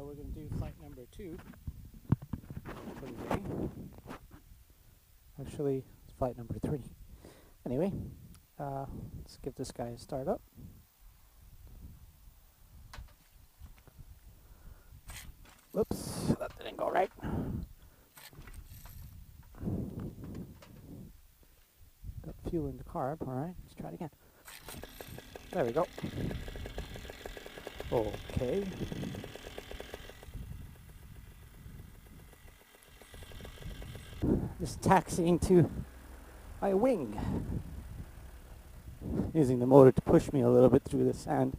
we're going to do flight number 2 for the day. Actually, it's flight number 3. Anyway, let's give this guy a start up. Whoops, that didn't go right. Got fuel in the carb. Alright, let's try it again. There we go. Okay. Just taxiing to my wing. Using the motor to push me a little bit through the sand.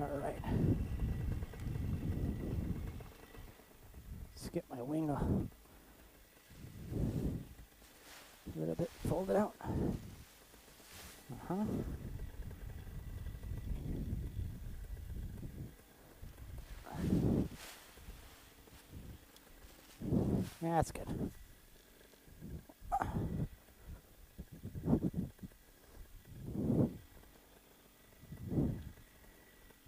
Alright. Let's get my wing a little bit folded out. Yeah, that's good.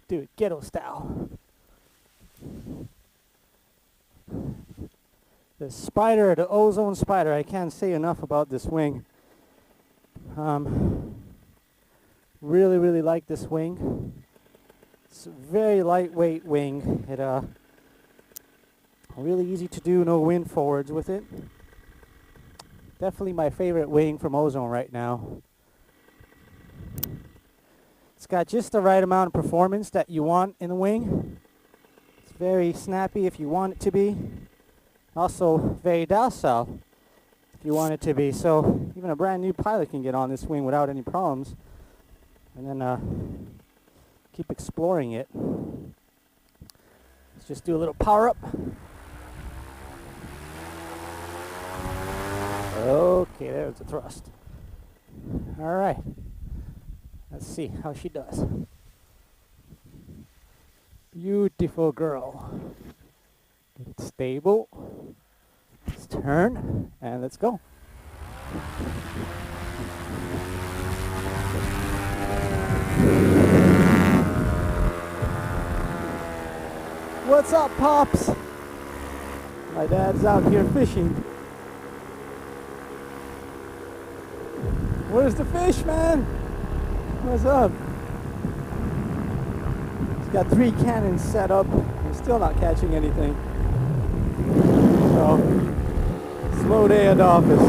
Do it ghetto style. The Spyder, the Ozone Spyder, I can't say enough about this wing. Really like this wing. It's a very lightweight wing. It really easy to do, no wind forwards with it. Definitely my favorite wing from Ozone right now. It's got just the right amount of performance that you want in the wing. It's very snappy if you want it to be. Also very docile if you want it to be. So even a brand new pilot can get on this wing without any problems. And then keep exploring it. Let's just do a little power up. Okay, there's the thrust. All right. Let's see how she does. Beautiful girl. Get it stable. Let's turn and let's go. What's up, Pops? My dad's out here fishing. Where's the fish, man? What's up? He's got 3 cannons set up. He's still not catching anything. So, slow day at the office.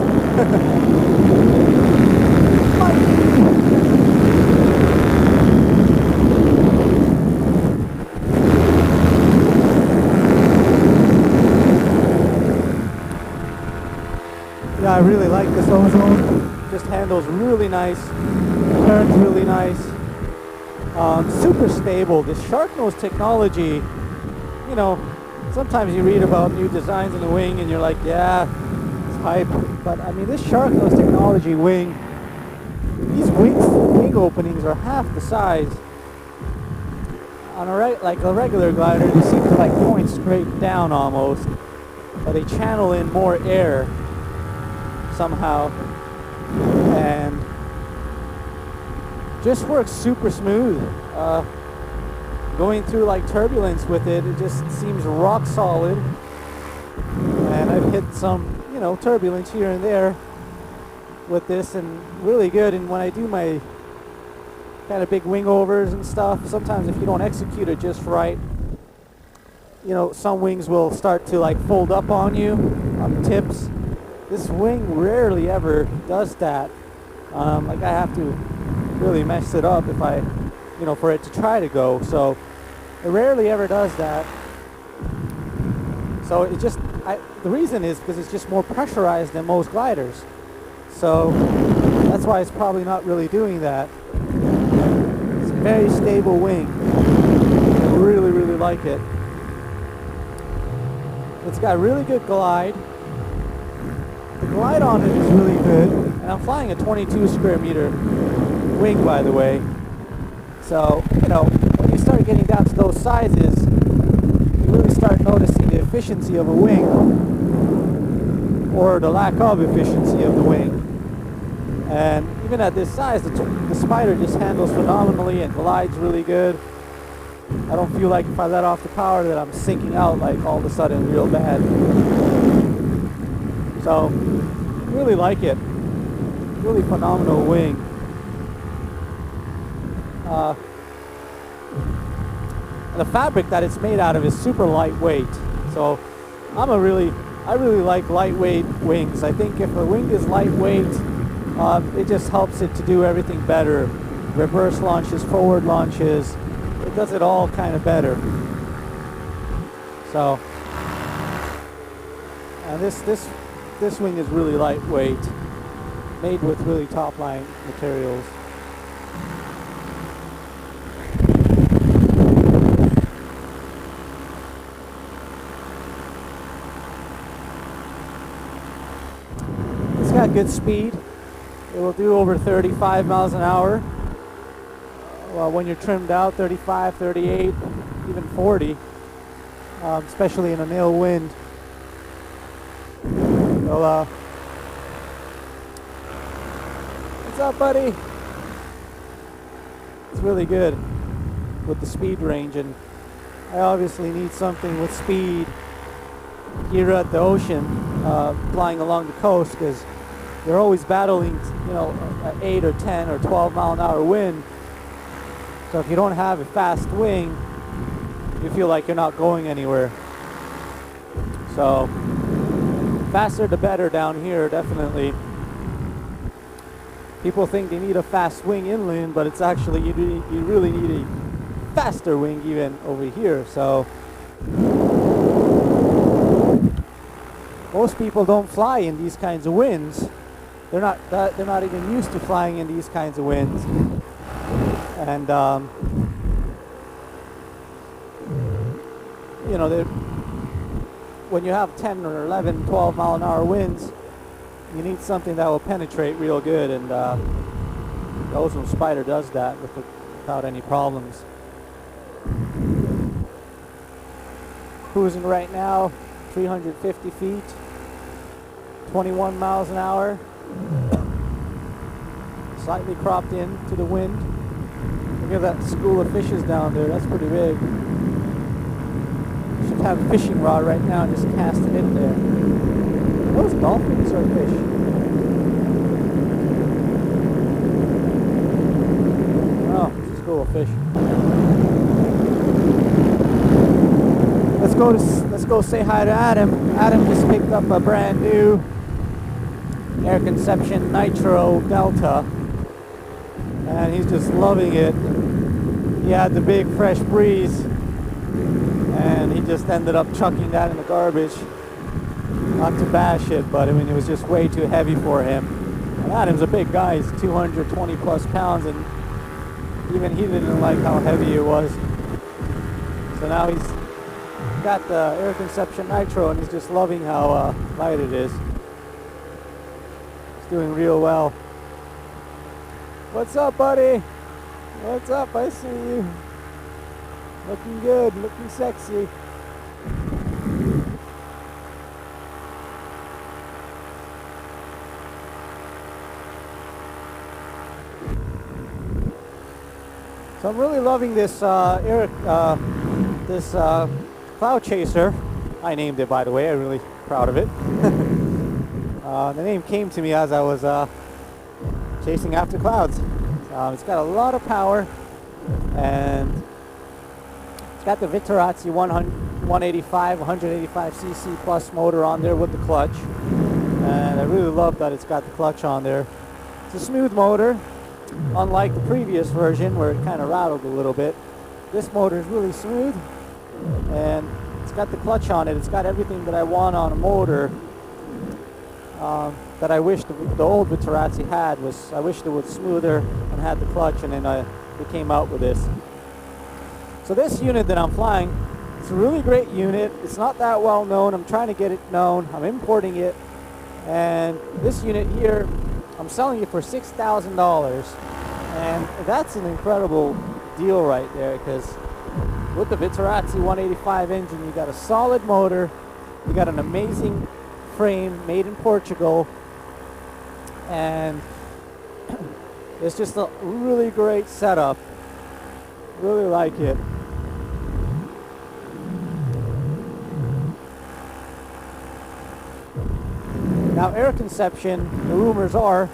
Yeah, I really like this Ozone. Just handles really nice, turns really nice, super stable. This shark nose technology, you know, sometimes you read about new designs in the wing and you're like, yeah, it's hype. But I mean, this shark nose technology wing, these wing openings are half the size. On like a regular glider, they seem to like point straight down almost, but they channel in more air somehow. And just works super smooth. Going through like turbulence with it, it just seems rock solid. And I've hit some, you know, turbulence here and there with this, and really good. And when I do my kind of big wing overs and stuff, sometimes if you don't execute it just right, you know, some wings will start to like fold up on you on the tips. This wing rarely ever does that. Like I have to really mess it up if I, you know, for it to try to go. So it rarely ever does that. So it just, the reason is because it's just more pressurized than most gliders. So that's why it's probably not really doing that. It's a very stable wing. I really like it. It's got really good glide. The glide on it is really good, and I'm flying a 22 square meter wing, by the way. So, you know, when you start getting down to those sizes, you really start noticing the efficiency of a wing, or the lack of efficiency of the wing. And even at this size, the Spyder just handles phenomenally and glides really good. I don't feel like if I let off the power that I'm sinking out like all of a sudden real bad. So, really like it. Really phenomenal wing. The fabric that it's made out of is super lightweight. So, I really like lightweight wings. I think if a wing is lightweight, it just helps it to do everything better. Reverse launches, forward launches, it does it all kind of better. So, and this wing is really lightweight, made with really top line materials. It's got good speed. It will do over 35 miles an hour. Well, when you're trimmed out, 35, 38, even 40, especially in a nil wind. So, what's up, buddy? It's really good with the speed range, and I obviously need something with speed here at the ocean, flying along the coast, because you're always battling, you know, an 8 or 10 or 12 mile an hour wind. So if you don't have a fast wing, you feel like you're not going anywhere. So faster the better down here, definitely. People think they need a fast wing inland, but it's actually, you really need a faster wing even over here. So most people don't fly in these kinds of winds. They're not even used to flying in these kinds of winds. And you know, when you have 10 or 11, 12 mile an hour winds, you need something that will penetrate real good, and the Ozone Spyder does that without any problems. Cruising right now, 350 feet, 21 miles an hour, slightly cropped in to the wind. Look at that school of fishes down there, that's pretty big. Should have a fishing rod right now and just cast it in there. Those dolphins or fish? Oh, it's a school of fish. Let's go say hi to Adam. Adam just picked up a brand new Air Conception Nitro Delta, and he's just loving it. He had the big fresh breeze, and he just ended up chucking that in the garbage. Not to bash it, but I mean, it was just way too heavy for him. And Adam's a big guy, he's 220 plus pounds, and even he didn't like how heavy it was. So now he's got the Air Conception Nitro, and he's just loving how light it is. He's doing real well. What's up, buddy? What's up? I see you. Looking good, looking sexy. So I'm really loving this Cloud Chaser. I named it, by the way. I'm really proud of it. The name came to me as I was chasing after clouds. It's got a lot of power, and it's got the Viterazzi 185cc plus motor on there with the clutch, and I really love that it's got the clutch on there. It's a smooth motor, unlike the previous version where it kind of rattled a little bit. This motor is really smooth, and it's got the clutch on it. It's got everything that I want on a motor. That I wish the old Viterazzi had. I wished it was smoother and had the clutch, and then we came out with this. So this unit that I'm flying, it's a really great unit. It's not that well known. I'm trying to get it known. I'm importing it, and this unit here, I'm selling it for $6,000, and that's an incredible deal right there, because with the Viterazzi 185 engine, you got a solid motor, you got an amazing frame made in Portugal, and It's just a really great setup. Really like it. Now, Air Conception, the rumors are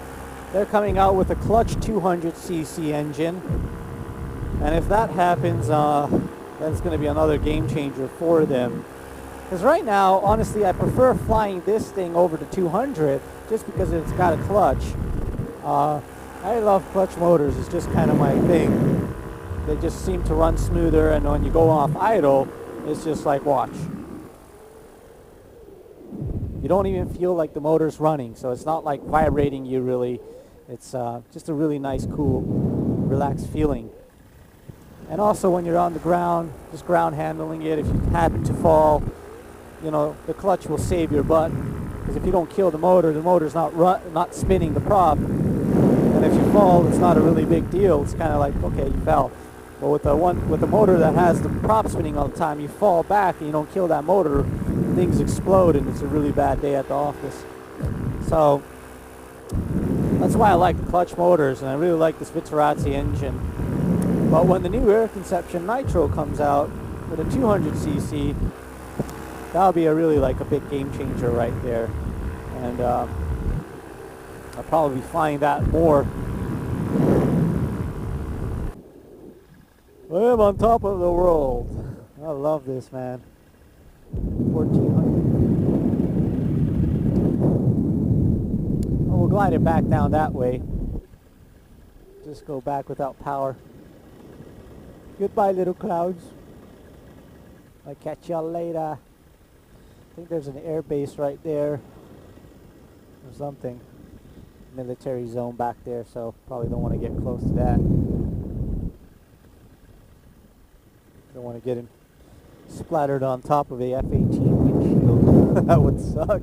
they're coming out with a clutch 200cc engine. And if that happens, that's going to be another game changer for them. Because right now, honestly, I prefer flying this thing over to 200 just because it's got a clutch. I love clutch motors. It's just kind of my thing. They just seem to run smoother, and when you go off idle, it's just like, watch. You don't even feel like the motor's running, so it's not like vibrating you really. It's just a really nice, cool, relaxed feeling. And also when you're on the ground, just ground handling it, if you happen to fall, you know, the clutch will save your butt. Because if you don't kill the motor's not spinning the prop. And if you fall, it's not a really big deal. It's kind of like, okay, you fell. But with the motor that has the prop spinning all the time, you fall back and you don't kill that motor, things explode and it's a really bad day at the office. So that's why I like the clutch motors, and I really like this Viterazzi engine. But when the new Air Conception Nitro comes out with a 200cc, that'll be a really like a big game changer right there. And I'll probably be flying that more. I'm on top of the world. I love this, man. 1400. Oh, we'll glide it back down that way. Just go back without power. Goodbye, little clouds. I'll catch y'all later. I think there's an air base right there. Or something. Military zone back there, so probably don't want to get close to that. Don't want to get him splattered on top of a F-18 windshield. That would suck.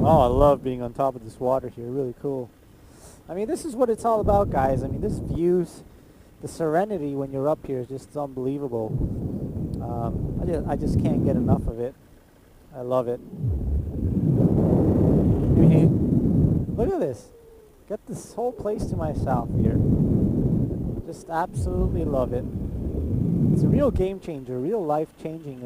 Oh, I love being on top of this water here. Really cool. I mean, this is what it's all about, guys. I mean, this views, the serenity when you're up here is just unbelievable. I just can't get enough of it. I love it. Look at this. Got this whole place to myself here. Just absolutely love it. It's a real game changer, real life-changing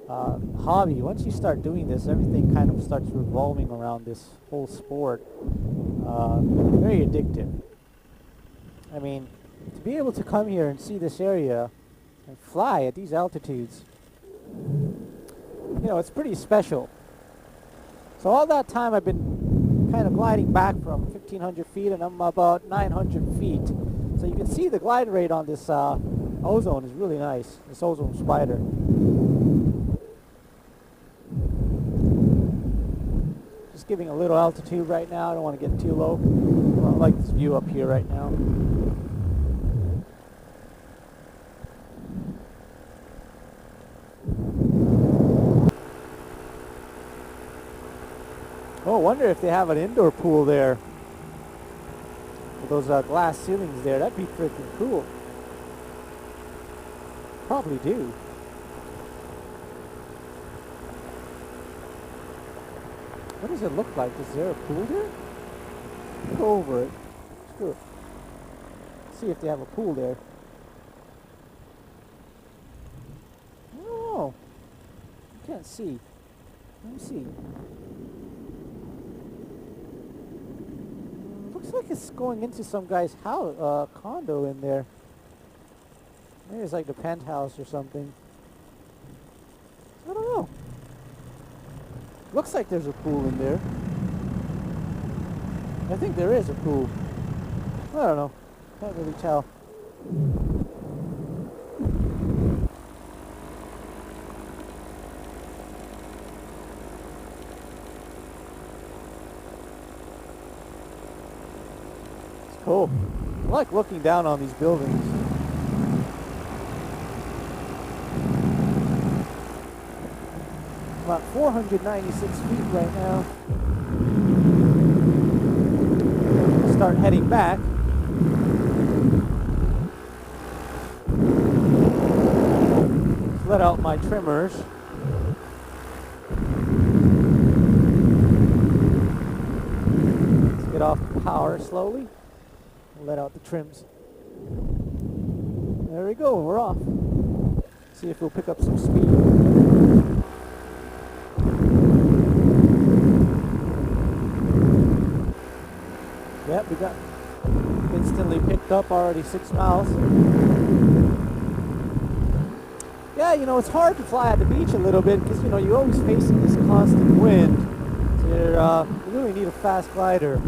hobby. Once you start doing this, everything kind of starts revolving around this whole sport. Very addictive. I mean, to be able to come here and see this area and fly at these altitudes, you know, it's pretty special. So all that time I've been kind of gliding back from 1,500 feet, and I'm about 900 feet. So you can see the glide rate on this Ozone is really nice, this Ozone Spyder. Just giving a little altitude right now. I don't want to get too low. I like this view up here right now. Oh, I wonder if they have an indoor pool there. With those glass ceilings there. That'd be freaking cool. Probably do. What does it look like? Is there a pool there? Let's go over it. Let's go. See if they have a pool there. Oh, I can't see. Let me see. Looks like it's going into some guy's house, condo in there. Maybe it's like the penthouse or something. I don't know. Looks like there's a pool in there. I think there is a pool. I don't know. Can't really tell. It's cool. I like looking down on these buildings. About 496 feet right now. Start heading back. let out my trimmers. Let's get off the power slowly. Let out the trims. There we go, we're off. See if we'll pick up some speed. Yep, we got instantly picked up already 6 miles. Yeah, you know, it's hard to fly at the beach a little bit because, you know, you're always facing this constant wind. So you really need a fast glider.